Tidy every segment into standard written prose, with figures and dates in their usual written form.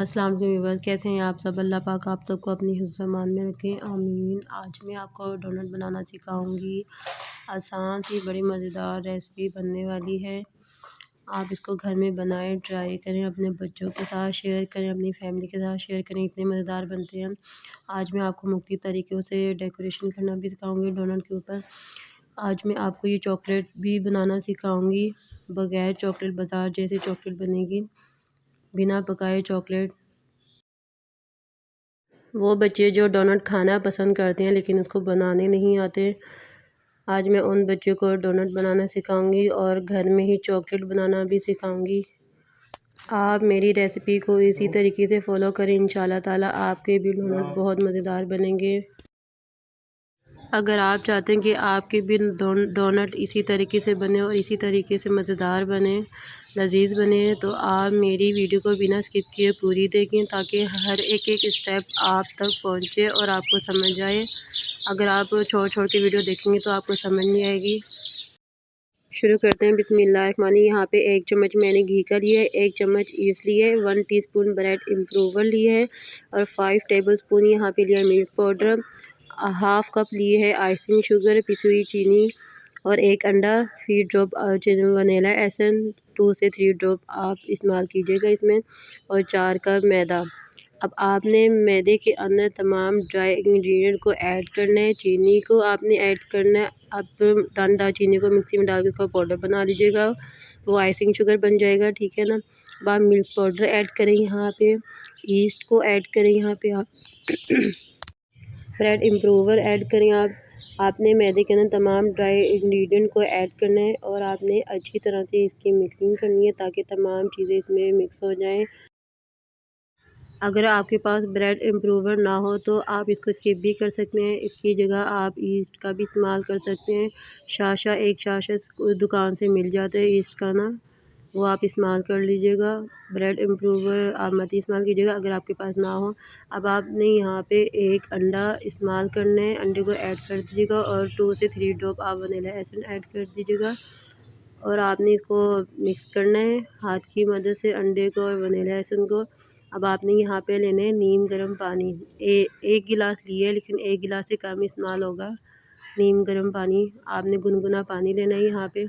अस्सलाम वालेकुम व्यूअर्स, कैसे हैं आप सब। अल्लाह पाक आप सबको अपनी हिफ्ज़ अमान में रखें, आमीन। आज मैं आपको डोनट बनाना सिखाऊंगी। आसान सी बड़ी मज़ेदार रेसिपी बनने वाली है। आप इसको घर में बनाएं, ट्राई करें, अपने बच्चों के साथ शेयर करें, अपनी फैमिली के साथ शेयर करें। इतने मज़ेदार बनते हैं। आज मैं आपको मुख्तलिफ़ तरीक़ों से डेकोरेशन करना भी सिखाऊंगी डोनट के ऊपर। आज मैं आपको ये चॉकलेट भी बनाना सिखाऊंगी। बग़ैर चॉकलेट बाज़ार जैसी चॉकलेट बनेगी, बिना पकाए चॉकलेट। वो बच्चे जो डोनट खाना पसंद करते हैं लेकिन उसको बनाने नहीं आते, आज मैं उन बच्चों को डोनट बनाना सिखाऊंगी और घर में ही चॉकलेट बनाना भी सिखाऊंगी। आप मेरी रेसिपी को इसी तरीके से फ़ॉलो करें, इंशाल्लाह ताला आपके भी डोनट बहुत मज़ेदार बनेंगे। अगर आप चाहते हैं कि आपके भी डोनट इसी तरीके से बने और इसी तरीके से मज़ेदार बने, लजीज बने, तो आप मेरी वीडियो को बिना स्किप किए पूरी देखें ताकि हर एक स्टेप आप तक पहुंचे और आपको समझ आए। अगर आप छोड़ के वीडियो देखेंगे तो आपको समझ नहीं आएगी। शुरू करते हैं। बिस्मिल्लाहिर्रहमानिर्रहीम। यहाँ पे 1 चम्मच मैंने घी का लिया है, 1 चम्मच ईस्ट लिया है, 1 टीस्पून ब्रेड इम्प्रूवर लिया है और 5 टेबलस्पून यहाँ पे लिया मिल्क पाउडर, हाफ़ कप लिए है आइसिंग शुगर, पिसी हुई चीनी और 1 अंडा, 3 ड्रॉप वनीला एसेंस, 2 से 3 ड्रॉप आप इस्तेमाल कीजिएगा इसमें और 4 कप मैदा। अब आपने मैदे के अंदर तमाम ड्राई इंग्रेडिएंट को ऐड करना है। चीनी को आपने ऐड करना है। अब दालचीनी को मिक्सी में डाल के उसका पाउडर बना लीजिएगा, वो आइसिंग शुगर बन जाएगा, ठीक है ना। अब आप मिल्क पाउडर ऐड करें, यहाँ पे ईस्ट को ऐड करें, यहाँ पे आप ब्रेड इम्प्रूवर ऐड करें। आपने मैदे के अंदर तमाम ड्राई इंग्रेडिएंट को ऐड करना है और आपने अच्छी तरह से इसकी मिक्सिंग करनी है ताकि तमाम चीज़ें इसमें मिक्स हो जाएं। अगर आपके पास ब्रेड इम्प्रूवर ना हो तो आप इसको स्किप भी कर सकते हैं, इसकी जगह आप ईस्ट का भी इस्तेमाल कर सकते हैं। शाशा, एक शाशा दुकान से मिल जाता है ईस्ट का ना, वो आप इस्तेमाल कर लीजिएगा। ब्रेड इम्प्रूवर आप मत इस्तेमाल कीजिएगा अगर आपके पास ना हो। अब आपने यहाँ पे 1 अंडा इस्तेमाल करना है, अंडे को ऐड कर दीजिएगा और 2 से 3 ड्रॉप आप वनीला एसेंस ऐड कर दीजिएगा और आपने इसको मिक्स करना है हाथ की मदद से, अंडे को और वनीला एसेंस को। अब आपने यहाँ पे लेना है नीम गर्म पानी, 1 गिलास लिए लेकिन 1 गिलास से कम इस्तेमाल होगा। नीम गर्म पानी आपने गुनगुना पानी लेना है। यहाँ पे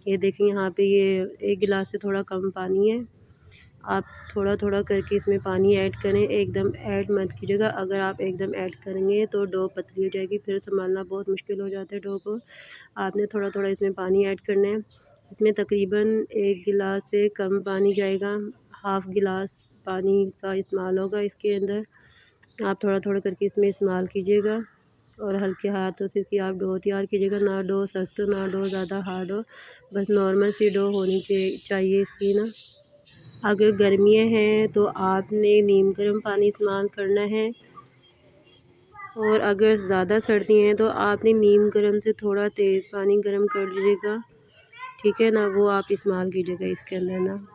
ये देखें, यहाँ पे ये 1 गिलास से थोड़ा कम पानी है। आप थोड़ा थोड़ा करके इसमें पानी ऐड करें, एकदम ऐड मत कीजिएगा। अगर आप एकदम ऐड करेंगे तो डो पतली हो जाएगी, फिर संभालना बहुत मुश्किल हो जाता है डो को। आपने थोड़ा थोड़ा इसमें पानी ऐड करना है। इसमें तकरीबन 1 गिलास से कम पानी जाएगा, हाफ़ गिलास पानी का इस्तेमाल होगा इसके अंदर। आप थोड़ा थोड़ा करके इसमें इस्तेमाल कीजिएगा और हल्के हाथों से इसकी आप डो तैयार कीजिएगा। ना डो सख्त हो, ना डो ज़्यादा हार्ड हो, बस नॉर्मल सी डो होनी चाहिए इसकी ना। अगर गर्मियाँ हैं तो आपने नीम गर्म पानी इस्तेमाल करना है और अगर ज़्यादा सर्दी हैं तो आपने नीम गर्म से थोड़ा तेज़ पानी गर्म कर लीजिएगा, ठीक है ना, वो आप इस्तेमाल कीजिएगा इसके अंदर ना।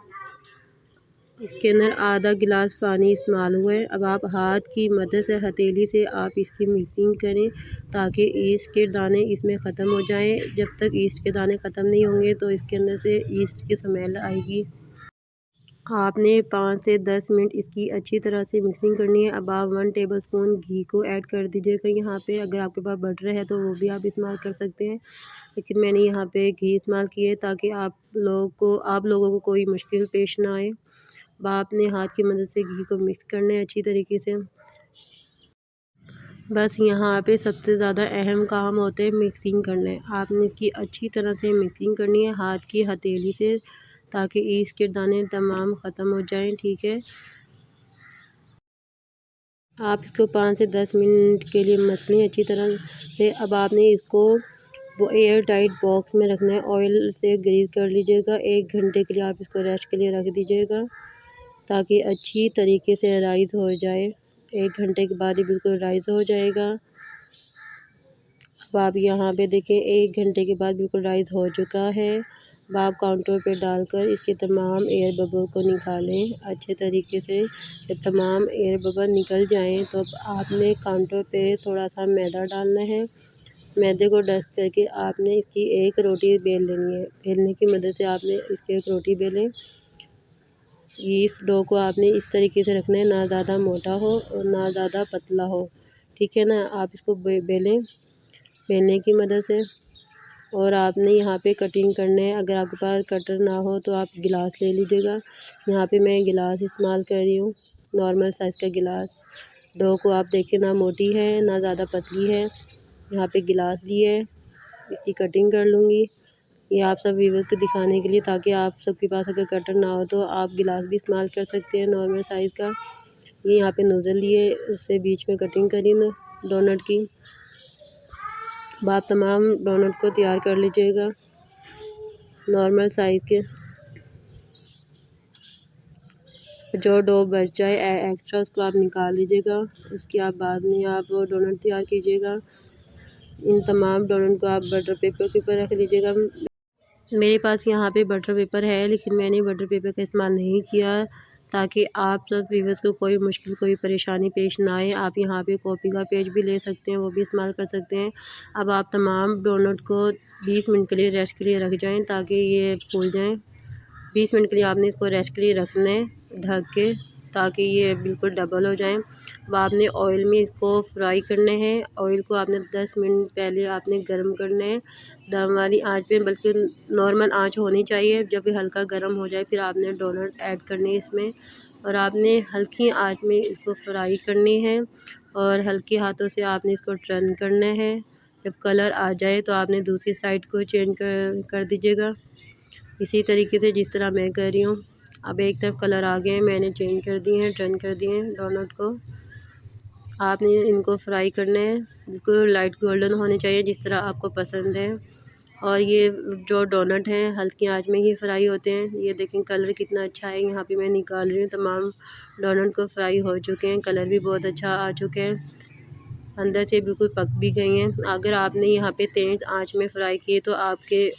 इसके अंदर आधा गिलास पानी इस्तेमाल हुआ है। अब आप हाथ की मदद से, हथेली से आप इसकी मिक्सिंग करें ताकि ईस्ट के दाने इसमें ख़त्म हो जाएं। जब तक ईस्ट के दाने ख़त्म नहीं होंगे तो इसके अंदर से ईस्ट की स्मेल आएगी। आपने 5 से 10 मिनट इसकी अच्छी तरह से मिक्सिंग करनी है। अब आप 1 टेबलस्पून घी को ऐड कर दीजिएगा यहाँ पे। अगर आपके पास बटर है तो वो भी आप इस्तेमाल कर सकते हैं, लेकिन मैंने यहाँ पे घी इस्तेमाल किया है ताकि आप लोगों को कोई मुश्किल पेश ना आए। अब आपने हाथ की मदद से घी को मिक्स करना है अच्छी तरीके से। बस यहाँ पे सबसे ज़्यादा अहम काम होता है मिक्सिंग करना है। आपने इसकी अच्छी तरह से मिक्सिंग करनी है हाथ की हथेली से ताकि ईस्ट के दाने तमाम ख़त्म हो जाएं, ठीक है। आप इसको 5 से 10 मिनट के लिए मसल लें अच्छी तरह से। अब आपने इसको वो एयर टाइट बॉक्स में रखना है, ऑयल से ग्रीस कर लीजिएगा। 1 घंटे के लिए आप इसको रेस्ट के लिए रख दीजिएगा ताकि अच्छी तरीके से राइस हो जाए। 1 घंटे के बाद ये बिल्कुल राइस हो जाएगा। अब आप यहाँ पे देखें 1 घंटे के बाद बिल्कुल राइस हो चुका है। अब आप काउंटर पे डालकर इसके तमाम एयर बबल को निकालें अच्छे तरीके से। जब तमाम एयर बबल निकल जाएं तो अब आपने काउंटर पे थोड़ा सा मैदा डालना है। मैदे को डस्ट करके आपने इसकी एक रोटी बेल लेनी है। बेलने की मदद से आपने इसकी एक रोटी बेलें। ये इस डो को आपने इस तरीके से रखना है, ना ज़्यादा मोटा हो और ना ज़्यादा पतला हो, ठीक है ना। आप इसको बेलें बेलने की मदद से, और आपने यहाँ पे कटिंग करने है। अगर आपके पास कटर ना हो तो आप गिलास ले लीजिएगा। यहाँ पे मैं गिलास इस्तेमाल कर रही हूँ, नॉर्मल साइज़ का गिलास। डो को आप देखें, ना मोटी है ना ज़्यादा पतली है। यहाँ पे गिलास लिए है, इसकी कटिंग कर लूँगी। ये आप सब व्यूअर्स को दिखाने के लिए, ताकि आप सबके पास अगर कटर ना हो तो आप गिलास भी इस्तेमाल कर सकते हैं नॉर्मल साइज़ का। ये यहाँ पे नोज़ल लिए, उससे बीच में कटिंग करी ना डोनट की। अब आप तमाम डोनट को तैयार कर लीजिएगा नॉर्मल साइज़ के। जो डो बच जाए एक्स्ट्रा, उसको आप निकाल लीजिएगा। उसके आप बाद में आप डोनट तैयार कीजिएगा। इन तमाम डोनट को आप बटर पेपर के ऊपर रख लीजिएगा। मेरे पास यहाँ पे बटर पेपर है, लेकिन मैंने बटर पेपर का इस्तेमाल नहीं किया, ताकि आप सब व्यूअर्स को कोई मुश्किल, कोई परेशानी पेश ना आए। आप यहाँ पे कॉपी का पेज भी ले सकते हैं, वो भी इस्तेमाल कर सकते हैं। अब आप तमाम डोनट को 20 मिनट के लिए रेस्ट के लिए रख जाएं, ताकि ये फूल जाएं। 20 मिनट के लिए आपने इसको रेस्ट के लिए रखना है ढक के, ताकि ये बिल्कुल डबल हो जाएं। अब आपने ऑयल में इसको फ्राई करने हैं। ऑयल को आपने 10 मिनट पहले आपने गर्म करना है दम वाली आंच पे, बल्कि नॉर्मल आंच होनी चाहिए। जब ये हल्का गर्म हो जाए फिर आपने डोनट ऐड करने हैं इसमें, और आपने हल्की आंच में इसको फ्राई करनी है, और हल्के हाथों से आपने इसको टर्न करना है। जब कलर आ जाए तो आपने दूसरी साइड को चेंज कर दीजिएगा, इसी तरीके से जिस तरह मैं कर रही हूँ। अब एक तरफ कलर आ गए हैं, मैंने चेंज कर दिए हैं, टर्न कर दिए हैं डोनट को। आपने इनको फ्राई करना है, बिल्कुल लाइट गोल्डन होने चाहिए, जिस तरह आपको पसंद है। और ये जो डोनट हैं हल्की आंच में ही फ्राई होते हैं। ये देखें कलर कितना अच्छा है। यहाँ पे मैं निकाल रही हूँ, तमाम डोनट को फ्राई हो चुके हैं, कलर भी बहुत अच्छा आ चुके हैं, अंदर से बिल्कुल पक भी गई हैं। अगर आपने यहाँ पे तेज़ आंच में फ्राई किए तो आपके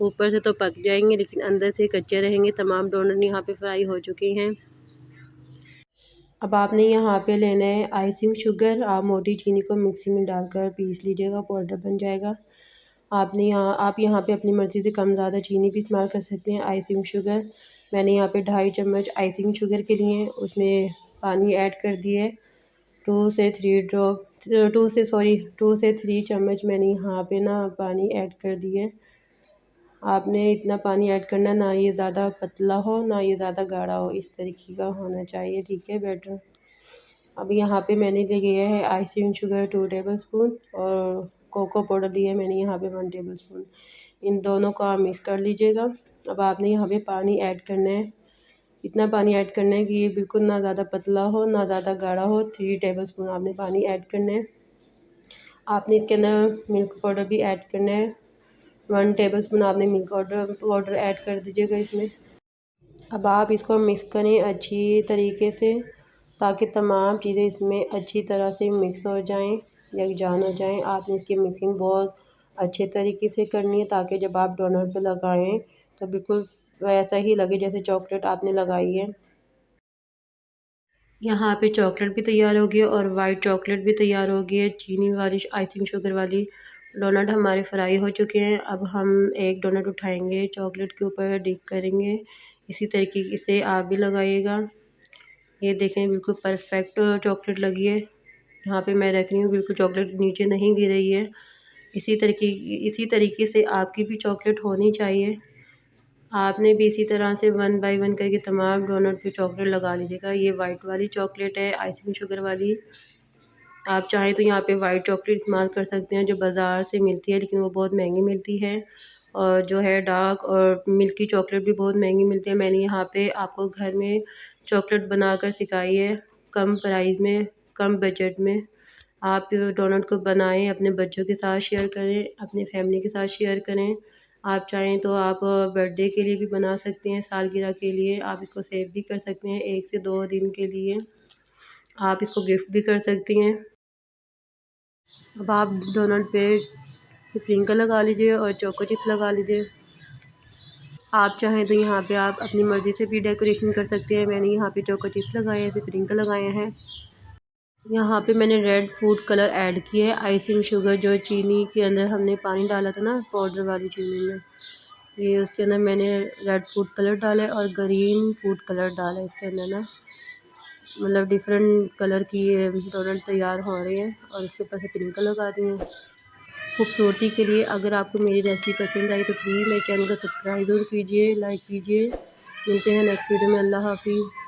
ऊपर से तो पक जाएंगे, लेकिन अंदर से कच्चे रहेंगे। तमाम डोनट यहाँ पे फ्राई हो चुके हैं। अब आपने यहाँ पे लेना है आइसिंग शुगर। आप मोटी चीनी को मिक्सी में डालकर पीस लीजिएगा, पाउडर बन जाएगा। आप यहाँ पे अपनी मर्ज़ी से कम ज़्यादा चीनी भी इस्तेमाल कर सकते हैं। आइसिंग शुगर मैंने यहाँ पे 2.5 चम्मच आइसिंग शुगर के लिए उसमें पानी ऐड कर दिए। 2 से 3 चम्मच मैंने यहाँ पे ना पानी ऐड कर दिए। आपने इतना पानी ऐड करना, ना ये ज़्यादा पतला हो ना ये ज़्यादा गाढ़ा हो, इस तरीके का होना चाहिए, ठीक है बैटर। अब यहाँ पे मैंने लिया है आइसिंग शुगर 2 टेबलस्पून, और कोको पाउडर लिया है मैंने यहाँ पे 1 टेबलस्पून। इन दोनों को आप मिक्स कर लीजिएगा। अब आपने यहाँ पे पानी ऐड करना है, इतना पानी ऐड करना है कि ये बिल्कुल ना ज़्यादा पतला हो ना ज़्यादा गाढ़ा हो। 3 टेबलस्पून आपने पानी ऐड करना है। आपने इसके अंदर मिल्क पाउडर भी ऐड करना है, 1 टेबलस्पून आपने मिल्क पाउडर ऐड कर दीजिएगा इसमें। अब आप इसको मिक्स करें अच्छी तरीके से, ताकि तमाम चीज़ें इसमें अच्छी तरह से मिक्स हो जाएं, यकजान हो जाएं। आपने इसकी मिक्सिंग बहुत अच्छे तरीके से करनी है, ताकि जब आप डोनट पे लगाएं तो बिल्कुल वैसा ही लगे जैसे चॉकलेट आपने लगाई है। यहाँ पे चॉकलेट भी तैयार हो गई और वाइट चॉकलेट भी तैयार हो गई है। चीनी वाली आइसिंग शुगर वाली डोनट हमारे फ्राई हो चुके हैं। अब हम एक डोनट उठाएंगे, चॉकलेट के ऊपर डिप करेंगे, इसी तरीके से आप भी लगाइएगा। ये देखें बिल्कुल परफेक्ट चॉकलेट लगी है। यहाँ पे मैं रख रही हूँ, बिल्कुल चॉकलेट नीचे नहीं गिर रही है। इसी तरीके से आपकी भी चॉकलेट होनी चाहिए। आपने भी इसी तरह से 1 बाय 1 करके तमाम डोनट पे चॉकलेट लगा लीजिएगा। ये वाइट वाली चॉकलेट है, आइसिंग शुगर वाली। आप चाहें तो यहाँ पे वाइट चॉकलेट इस्तेमाल कर सकते हैं, जो बाज़ार से मिलती है, लेकिन वो बहुत महंगी मिलती है। और जो है डार्क और मिल्की चॉकलेट भी बहुत महंगी मिलती है। मैंने यहाँ पे आपको घर में चॉकलेट बनाकर सिखाई है, कम प्राइस में, कम बजट में। आप डोनट को बनाएं, अपने बच्चों के साथ शेयर करें, अपनी फैमिली के साथ शेयर करें। आप चाहें तो आप बर्थडे के लिए भी बना सकते हैं, सालगिरह के लिए आप इसको सेव भी कर सकते हैं 1 से 2 दिन के लिए। आप इसको गिफ्ट भी कर सकती हैं। अब आप डोनट पे स्प्रिंकल लगा लीजिए और चोको चिप्स लगा लीजिए। आप चाहें तो यहाँ पे आप अपनी मर्ज़ी से भी डेकोरेशन कर सकते हैं। मैंने यहाँ पे चोको चिप्स लगाए हैं, स्प्रिंकल लगाए हैं। यहाँ पे मैंने रेड फूड कलर ऐड किया है, आइसिंग शुगर जो चीनी के अंदर हमने पानी डाला था ना पाउडर वाली चीनी में, ये उसके अंदर मैंने रेड फूड कलर डाला है और ग्रीन फूड कलर डाला है इसके अंदर ना, मतलब डिफरेंट कलर की ये डोनट तैयार हो रहे हैं और इसके ऊपर से प्रिंकल लगा दी हैं खूबसूरती के लिए। अगर आपको मेरी रेसिपी पसंद आई तो प्लीज़ मेरे चैनल को सब्सक्राइब ज़रूर कीजिए, लाइक कीजिए। मिलते हैं नेक्स्ट वीडियो में। अल्लाह हाफिज़।